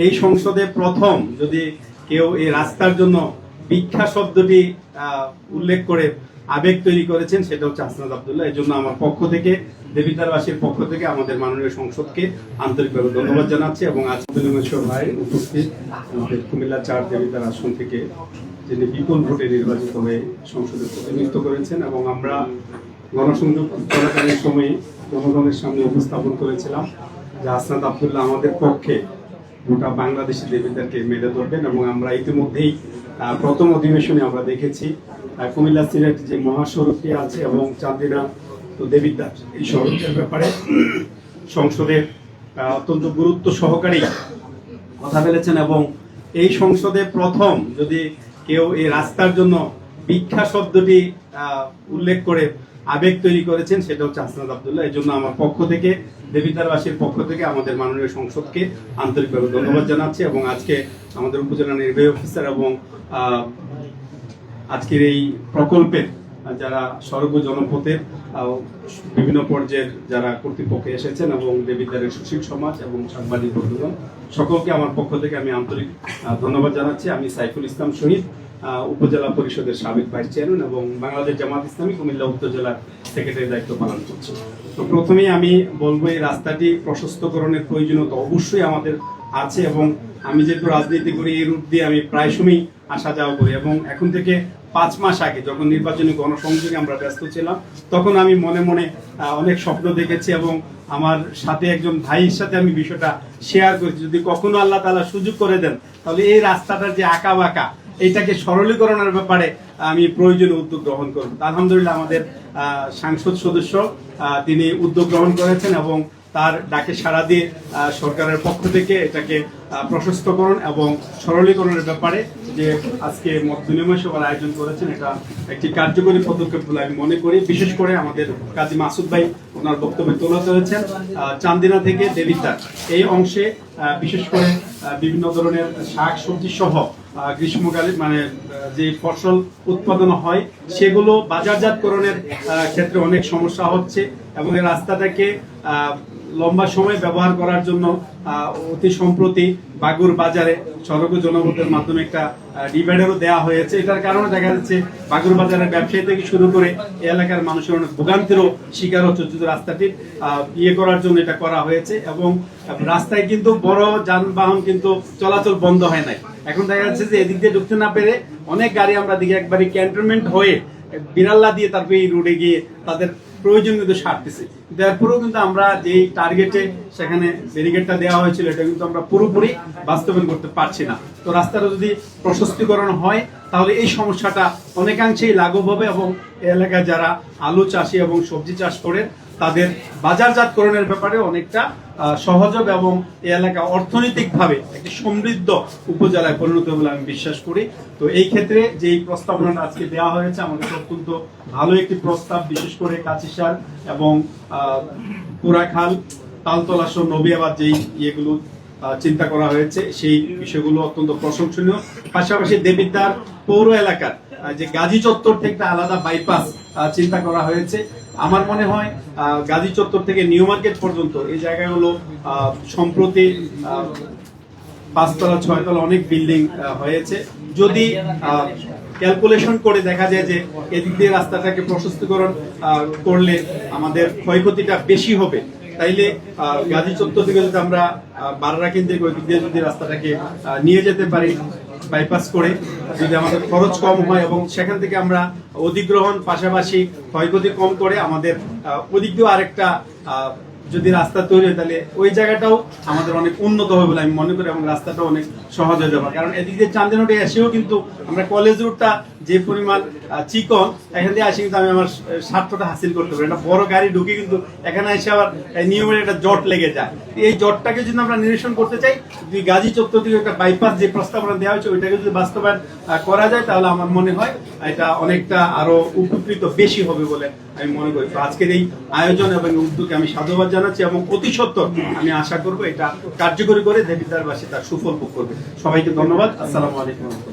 এই সংসদে প্রথম যদি কেউ এই রাস্তার জন্য ভিক্ষা শব্দটি উল্লেখ করে আবেগ তৈরি করেছেন সেটা হচ্ছে আসনাদ আব্দুল্লাহ। এই জন্য আমার পক্ষ থেকে, দেবিদ্বারবাসীর পক্ষ থেকে আমাদের মাননীয় সংসদকে আন্তরিকভাবে ধন্যবাদ জানাচ্ছি। এবং আজকের ভাই উপস্থিত আমাদের কুমিল্লা 4 দেবিদ্বার আসন থেকে যিনি বিপুল ভোটে নির্বাচিত হয়ে সংসদে প্রতিনিধিত্ব করেছেন, এবং আমরা গণসংযোগ চলাকালীন সময়ে জনগণের সামনে উপস্থাপন করেছিলাম যে আসনাদ আব্দুল্লাহ আমাদের পক্ষে গোটা বাংলাদেশি দেবিদ্বারকে মেলে ধরবেন। এবং আমরা ইতিমধ্যেই প্রথম অধিবেশনে আমরা দেখেছি কুমিল্লা সিলেট যে মহাসড়কটি আছে এবং চান্দিনা তো দেবিদ্বার, এই সড়কের ব্যাপারে সংসদে অত্যন্ত গুরুত্ব সহকারে কথা বলেছেন। এবং এই সংসদে প্রথম যদি কেউ এই রাস্তার জন্য ভিক্ষা শব্দটি উল্লেখ করে আবেগ তৈরি করেছেন সেটা হচ্ছে আসনাদ আব্দুল্লাহ। এই জন্য আমার পক্ষ থেকে, দেবিদ্বারবাসীর পক্ষ থেকে আমাদের মাননীয় সংসদকে আন্তরিকভাবে ধন্যবাদ জানাচ্ছি। এবং আজকে আমাদের উপজেলা নির্বাহী অফিসার এবং আজকের এই প্রকল্পের যারা সর্ব জনপথের বিভিন্ন পর্যায়ের যারা কর্তৃপক্ষে এসেছেন এবং দেবিদ্বারের সুশীল সমাজ এবং সাংবাদিক বন্ধুগণ সকলকে আমার পক্ষ থেকে আমি আন্তরিক ধন্যবাদ জানাচ্ছি। আমি সাইফুল ইসলাম শহীদ, উপজেলা পরিষদের সাবেক ভাইস চেয়ারম্যান এবং বাংলাদেশ জামাত ইসলামী কুমিল্লা উত্তর জেলার সেক্রেটারির দায়িত্ব পালন করছি। তো প্রথমেই আমি বলবো এই রাস্তাটি প্রশস্তকরণের প্রয়োজনীয়তা অবশ্যই আমাদের আছে, এবং আমি যেহেতু রাজনীতি করি এই রুট দিয়ে আমি প্রায় সময় আসা যাওয়া করি। এবং এখন থেকে 5 মাস আগে যখন নির্বাচনী গণসংযোগে আমরা ব্যস্ত ছিলাম তখন আমি মনে মনে অনেক স্বপ্ন দেখেছি, এবং আমার সাথে একজন ভাইয়ের সাথে আমি বিষয়টা শেয়ার করেছি যদি কখনো আল্লাহ তাআলা সুযোগ করে দেন তাহলে এই রাস্তাটার যে আঁকা বাঁকা এইটাকে সরলীকরণের ব্যাপারে আমি প্রয়োজনীয় উদ্যোগ গ্রহণ করব। আলহামদুলিল্লাহ আমাদের সংসদ সদস্য তিনি উদ্যোগ গ্রহণ করেছেন এবং তার ডাকে সাড়া দিয়ে সরকারের পক্ষ থেকে এটাকে প্রশস্তকরণ এবং সরলীকরণের ব্যাপারে যে আজকে মত বিনিময় সভার আয়োজন করেছেন এটা একটি কার্যকরী পদক্ষেপ বলে আমি মনে করি। বিশেষ করে আমাদের কাজী মাসুদ ভাই ওনার বক্তব্যে তুলে ধরেছেন চান্দিনা থেকে দেবিদ্বার এই অংশে বিশেষ করে বিভিন্ন ধরনের শাক সবজি সহ গ্রীষ্মকালীন মানে যে ফসল উৎপাদন হয় সেগুলো বাজারজাতকরণের ক্ষেত্রে অনেক সমস্যা হচ্ছে, এবং এই রাস্তাটাকে লম্বা সময় ব্যবহার করার জন্য অতি সম্প্রতি বাগুর বাজারে সড়ক জনপথের মাধ্যমে একটা ডিভাইডারও দেওয়া হয়েছে। এটার কারণে দেখা যাচ্ছে বাগুর বাজারের ব্যবসায়ী থেকে শুরু করে এই এলাকার মানুষের অনেক ভোগান্তিরও শিকার হচ্ছে যদি রাস্তাটি করার জন্য এটা করা হয়েছে। এবং রাস্তায় কিন্তু বড় যানবাহন কিন্তু চলাচল বন্ধ হয় নাই। এখন দেখা যাচ্ছে যে এদিক দিয়ে ঢুকতে না পেরে অনেক গাড়ি আমরা দিকে একবারই ক্যান্টনমেন্ট হয়ে বিড়াল্লা দিয়ে তারপরে এই রোডে গিয়ে তাদের প্রয়োজন কিন্তু সারতেছে। তারপরেও কিন্তু আমরা যেই টার্গেটে সেখানে ব্যারিকেডটা দেওয়া হয়েছিল এটা কিন্তু আমরা পুরোপুরি বাস্তবায়ন করতে পারছি না। তো রাস্তাটা যদি প্রশস্তীকরণ হয় তাহলে এই সমস্যাটা অনেকাংশেই লাঘব হবে, এবং এলাকায় যারা আলু চাষি এবং সবজি চাষ করে তাদের বাজারজাতকরণের ব্যাপারে অনেকটা সহজ হবে, এবং এই এলাকা অর্থনৈতিকভাবে একটি সমৃদ্ধ উপজেলায় পরিণত বলে আমি বিশ্বাস করি। তো এই ক্ষেত্রে যে প্রস্তাবনাটা আজকে দেওয়া হয়েছে আমাদের অত্যন্ত ভালো একটি প্রস্তাব। বিশেষ করে কাচিসার এবং পুরাখাল তালতলা সহ নবিয়াবাদ যেই ইয়েগুলো চিন্তা করা হয়েছে সেই বিষয়গুলো অত্যন্ত প্রশংসনীয়। পাশাপাশি দেবিদ্বার পৌর এলাকার যে গাজী চত্বর থেকে একটা আলাদা বাইপাস চিন্তা করা হয়েছে। আমার মনে হয় গাজী চত্বর থেকে নিউ মার্কেট পর্যন্ত এই জায়গাগুলো সম্প্রতি 5 তলা 6 তলা অনেক বিল্ডিং হয়েছে। যদি ক্যালকুলেশন করে দেখা যায় যে এদিক দিয়ে রাস্তাটাকে প্রশস্তীকরণ করলে আমাদের ক্ষয়ক্ষতিটা বেশি হবে, তাইলে গাজী চত্বর থেকে যদি আমরা বাররা কেন্দ্রিক ওই দিক দিয়ে যদি রাস্তাটাকে নিয়ে যেতে পারি বাইপাস করে, যদি আমাদের খরচ কম হয় এবং সেখান থেকে আমরা অধিগ্রহণ পাশাপাশি ক্ষয়ক্ষতি কম করে আমাদের ওদিক দিয়েও আরেকটা যদি রাস্তা তৈরি হয় তাহলে ওই জায়গাটাও আমাদের অনেক উন্নত হবে বলে আমি মনে করি, এবং রাস্তাটা অনেক সহজ হয়ে যাবে। কারণ এদিক দিয়ে চান্দিনাটে এসেও কিন্তু আমরা কলেজ রুটটা যে পরিমাণ চিকন এখান দিয়ে আসি কিন্তু আমি আমার স্বার্থটা হাসিল করতে পারি। একটা বড় গাড়ি ঢুকে কিন্তু এখানে এসে আবার নিয়মের একটা জট লেগে যায়। এই জটটাকে যদি আমরা নিরসন করতে চাই, যদি গাজী চত্বর থেকে একটা বাইপাস যে প্রস্তাবনা দেওয়া হয়েছে ওইটাকে যদি বাস্তবায়ন করা যায় তাহলে আমার মনে হয় এটা অনেকটা আরো উপকৃত বেশি হবে বলে আমি মনে করি। তো আজকের এই আয়োজন এবং উদ্যোগে আমি সাধুবাদ জানাচ্ছি, এবং অতি সত্বর আমি আশা করবো এটা কার্যকরী করে দেবিদ্বারবাসী তার সুফল ভোগ করবে। সবাইকে ধন্যবাদ। আসসালামু আলাইকুম।